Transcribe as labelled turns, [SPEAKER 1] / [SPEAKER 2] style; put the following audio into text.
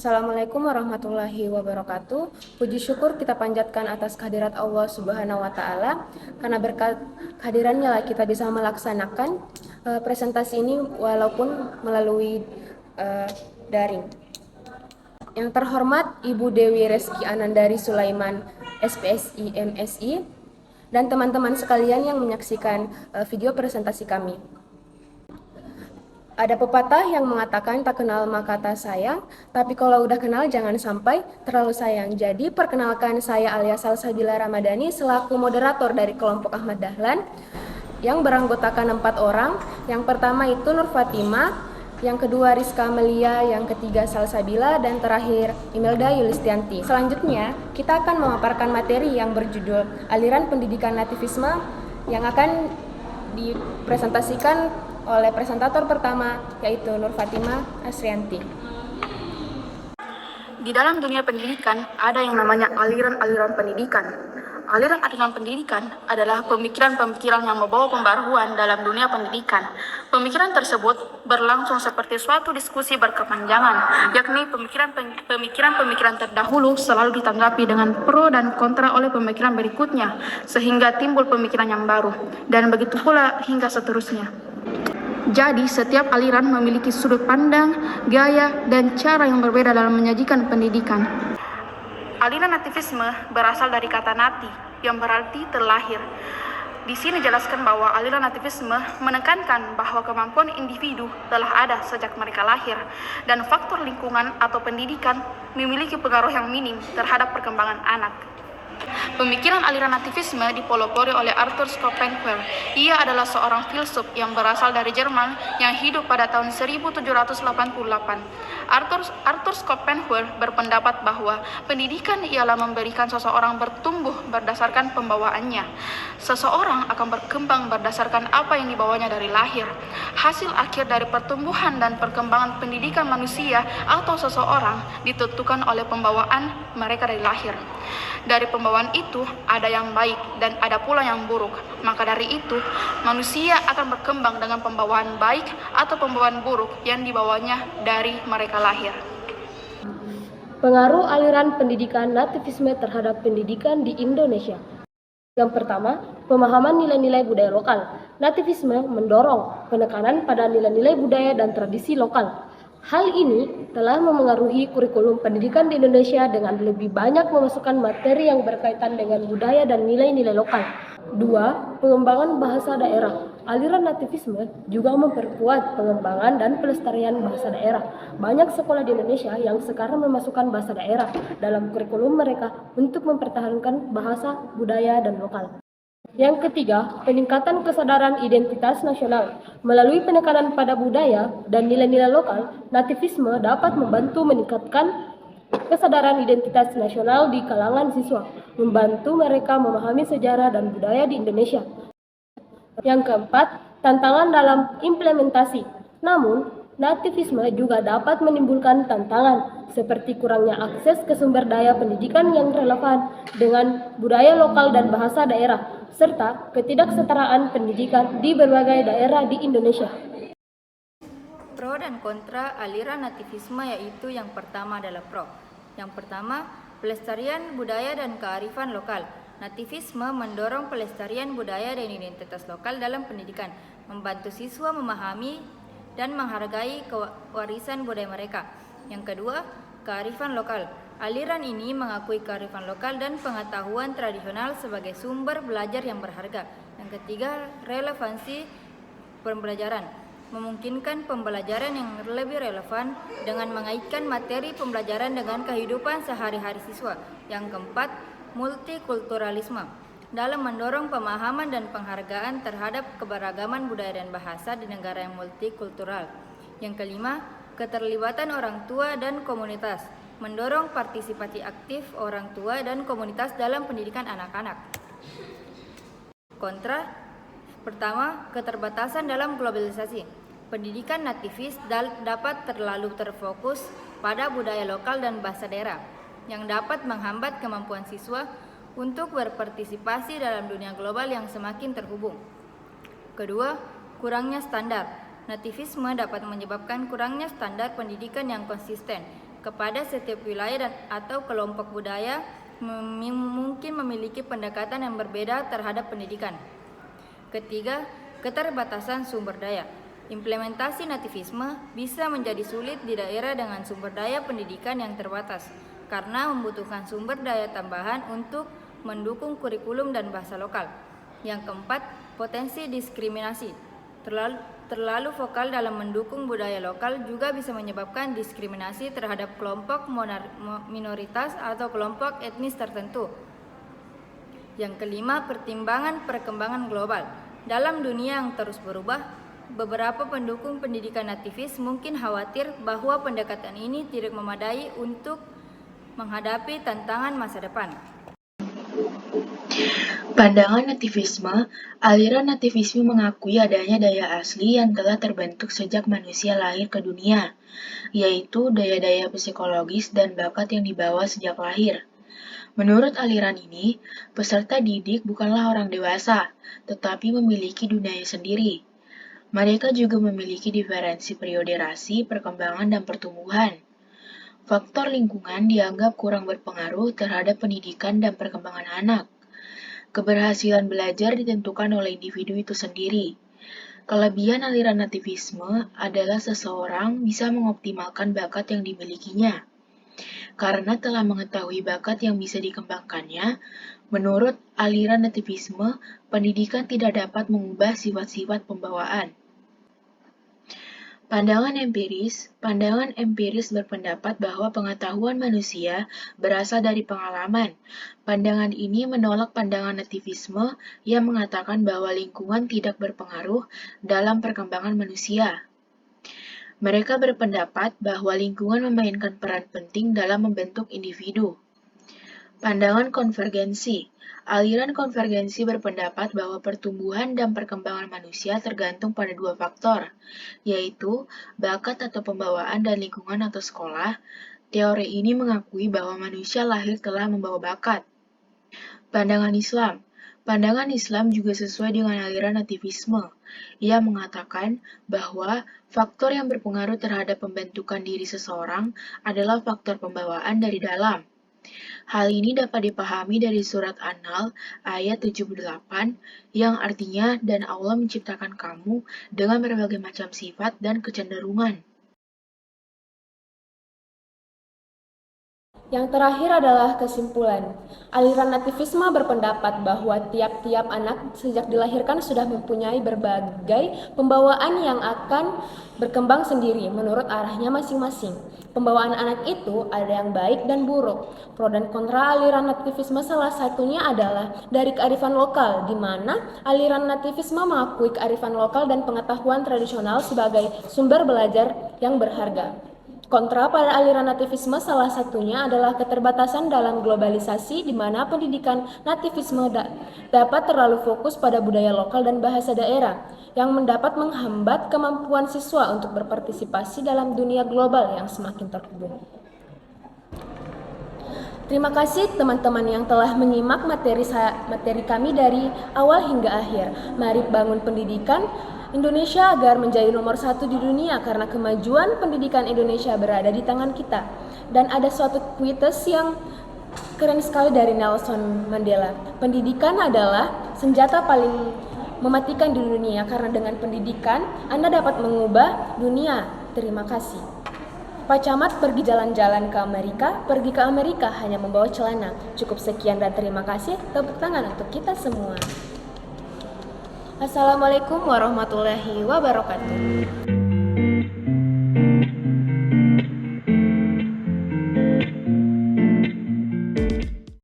[SPEAKER 1] Assalamualaikum warahmatullahi wabarakatuh. Puji syukur kita panjatkan atas kehadirat Allah Subhanahu wa Ta'ala, karena berkat kehadirannya lah kita bisa melaksanakan presentasi ini walaupun melalui daring. Yang terhormat Ibu Dewi Reski Anandari Sulaiman, SPSI MSI, dan teman-teman sekalian yang menyaksikan video presentasi kami. Ada pepatah yang mengatakan tak kenal maka tak sayang, tapi kalau udah kenal jangan sampai terlalu sayang. Jadi perkenalkan, saya Alia Salsabila Ramadhani selaku moderator dari kelompok Ahmad Dahlan yang beranggotakan 4 orang. Yang pertama itu Nur Fatimah, yang kedua Rizka Melia, yang ketiga Salsabila, dan terakhir Imelda Yulistianti. Selanjutnya kita akan memaparkan materi yang berjudul Aliran Pendidikan Nativisme yang akan dipresentasikan oleh presentator pertama, yaitu Nur Fatimah Asrianti.
[SPEAKER 2] Di dalam dunia pendidikan ada yang namanya aliran-aliran pendidikan. Aliran-aliran pendidikan adalah pemikiran-pemikiran yang membawa pembaruan dalam dunia pendidikan. Pemikiran tersebut berlangsung seperti suatu diskusi berkepanjangan, yakni pemikiran-pemikiran terdahulu selalu ditanggapi dengan pro dan kontra oleh pemikiran berikutnya, sehingga timbul pemikiran yang baru, dan begitu pula hingga seterusnya. Jadi, setiap aliran memiliki sudut pandang, gaya, dan cara yang berbeda dalam menyajikan pendidikan. Aliran nativisme berasal dari kata nati, yang berarti terlahir. Di sini jelaskan bahwa aliran nativisme menekankan bahwa kemampuan individu telah ada sejak mereka lahir, dan faktor lingkungan atau pendidikan memiliki pengaruh yang minim terhadap perkembangan anak. Pemikiran aliran nativisme dipelopori oleh Arthur Schopenhauer. Ia adalah seorang filsuf yang berasal dari Jerman yang hidup pada tahun 1788. Arthur Schopenhauer berpendapat bahwa pendidikan ialah memberikan seseorang bertumbuh berdasarkan pembawaannya. Seseorang akan berkembang berdasarkan apa yang dibawanya dari lahir. Hasil akhir dari pertumbuhan dan perkembangan pendidikan manusia atau seseorang ditentukan oleh pembawaan mereka dari lahir. Dari pembawaan itu ada yang baik dan ada pula yang buruk. Maka dari itu, manusia akan berkembang dengan pembawaan baik atau pembawaan buruk yang dibawanya dari mereka lahir.
[SPEAKER 1] Pengaruh aliran pendidikan nativisme terhadap pendidikan di Indonesia. Yang pertama, pemahaman nilai-nilai budaya lokal. Nativisme mendorong penekanan pada nilai-nilai budaya dan tradisi lokal. Hal ini telah memengaruhi kurikulum pendidikan di Indonesia dengan lebih banyak memasukkan materi yang berkaitan dengan budaya dan nilai-nilai lokal. 2. Pengembangan bahasa daerah. Aliran nativisme juga memperkuat pengembangan dan pelestarian bahasa daerah. Banyak sekolah di Indonesia yang sekarang memasukkan bahasa daerah dalam kurikulum mereka untuk mempertahankan bahasa, budaya, dan lokal. Yang ketiga, peningkatan kesadaran identitas nasional. Melalui penekanan pada budaya dan nilai-nilai lokal, nativisme dapat membantu meningkatkan kesadaran identitas nasional di kalangan siswa, membantu mereka memahami sejarah dan budaya di Indonesia. Yang keempat, tantangan dalam implementasi. Namun, nativisme juga dapat menimbulkan tantangan seperti kurangnya akses ke sumber daya pendidikan yang relevan dengan budaya lokal dan bahasa daerah, serta ketidaksetaraan pendidikan di berbagai daerah di Indonesia.
[SPEAKER 3] Pro dan kontra aliran nativisme yaitu yang pertama adalah pro. Yang pertama, pelestarian budaya dan kearifan lokal. Nativisme mendorong pelestarian budaya dan identitas lokal dalam pendidikan, membantu siswa memahami dan menghargai warisan budaya mereka. Yang kedua, kearifan lokal. Aliran ini mengakui kearifan lokal dan pengetahuan tradisional sebagai sumber belajar yang berharga. Yang ketiga, relevansi pembelajaran. Memungkinkan pembelajaran yang lebih relevan dengan mengaitkan materi pembelajaran dengan kehidupan sehari-hari siswa. Yang keempat, multikulturalisme. Dalam mendorong pemahaman dan penghargaan terhadap keberagaman budaya dan bahasa di negara yang multikultural. Yang kelima, keterlibatan orang tua dan komunitas. Mendorong partisipasi aktif orang tua dan komunitas dalam pendidikan anak-anak. Kontra, pertama, keterbatasan dalam globalisasi. Pendidikan nativis dapat terlalu terfokus pada budaya lokal dan bahasa daerah, yang dapat menghambat kemampuan siswa untuk berpartisipasi dalam dunia global yang semakin terhubung. Kedua, kurangnya standar. Nativisme dapat menyebabkan kurangnya standar pendidikan yang konsisten. kepada setiap wilayah dan atau kelompok budaya mungkin memiliki pendekatan yang berbeda terhadap pendidikan. Ketiga, keterbatasan sumber daya. Implementasi nativisme bisa menjadi sulit di daerah dengan sumber daya pendidikan yang terbatas karena membutuhkan sumber daya tambahan untuk mendukung kurikulum dan bahasa lokal. Yang keempat, potensi diskriminasi. Terlalu vokal dalam mendukung budaya lokal juga bisa menyebabkan diskriminasi terhadap kelompok minoritas atau kelompok etnis tertentu. Yang kelima, perkembangan global. Dalam dunia yang terus berubah, beberapa pendukung pendidikan nativis mungkin khawatir bahwa pendekatan ini tidak memadai untuk menghadapi tantangan masa depan.
[SPEAKER 4] Pandangan nativisme. Aliran nativisme mengakui adanya daya asli yang telah terbentuk sejak manusia lahir ke dunia, yaitu daya-daya psikologis dan bakat yang dibawa sejak lahir. Menurut aliran ini, peserta didik bukanlah orang dewasa, tetapi memiliki dunia sendiri. Mereka juga memiliki diferensi periode rasi, perkembangan, dan pertumbuhan. Faktor lingkungan dianggap kurang berpengaruh terhadap pendidikan dan perkembangan anak. Keberhasilan belajar ditentukan oleh individu itu sendiri. Kelebihan aliran nativisme adalah seseorang bisa mengoptimalkan bakat yang dimilikinya. Karena telah mengetahui bakat yang bisa dikembangkannya, menurut aliran nativisme, pendidikan tidak dapat mengubah sifat-sifat pembawaan. Pandangan empiris berpendapat bahwa pengetahuan manusia berasal dari pengalaman. Pandangan ini menolak pandangan nativisme yang mengatakan bahwa lingkungan tidak berpengaruh dalam perkembangan manusia. Mereka berpendapat bahwa lingkungan memainkan peran penting dalam membentuk individu. Pandangan konvergensi. Aliran konvergensi berpendapat bahwa pertumbuhan dan perkembangan manusia tergantung pada dua faktor, yaitu bakat atau pembawaan dan lingkungan atau sekolah. Teori ini mengakui bahwa manusia lahir telah membawa bakat. Pandangan Islam. Pandangan Islam juga sesuai dengan aliran nativisme. Ia mengatakan bahwa faktor yang berpengaruh terhadap pembentukan diri seseorang adalah faktor pembawaan dari dalam. Hal ini dapat dipahami dari surat An-Nahl ayat 78 yang artinya, dan Allah menciptakan kamu dengan berbagai macam sifat dan kecenderungan.
[SPEAKER 1] Yang terakhir adalah kesimpulan. Aliran nativisme berpendapat bahwa tiap-tiap anak sejak dilahirkan sudah mempunyai berbagai pembawaan yang akan berkembang sendiri menurut arahnya masing-masing. Pembawaan anak itu ada yang baik dan buruk. Pro dan kontra aliran nativisme salah satunya adalah dari kearifan lokal, di mana aliran nativisme mengakui kearifan lokal dan pengetahuan tradisional sebagai sumber belajar yang berharga. Kontra pada aliran nativisme salah satunya adalah keterbatasan dalam globalisasi di mana pendidikan nativisme dapat terlalu fokus pada budaya lokal dan bahasa daerah yang mendapat menghambat kemampuan siswa untuk berpartisipasi dalam dunia global yang semakin terhubung. Terima kasih teman-teman yang telah menyimak materi kami dari awal hingga akhir. Mari bangun pendidikan Indonesia agar menjadi nomor 1 di dunia karena kemajuan pendidikan Indonesia berada di tangan kita. Dan ada suatu quotes yang keren sekali dari Nelson Mandela. Pendidikan adalah senjata paling mematikan di dunia karena dengan pendidikan Anda dapat mengubah dunia. Terima kasih. Pak Camat pergi jalan-jalan ke Amerika, pergi ke Amerika hanya membawa celana. Cukup sekian dan terima kasih. Tepuk tangan untuk kita semua. Assalamualaikum warahmatullahi wabarakatuh.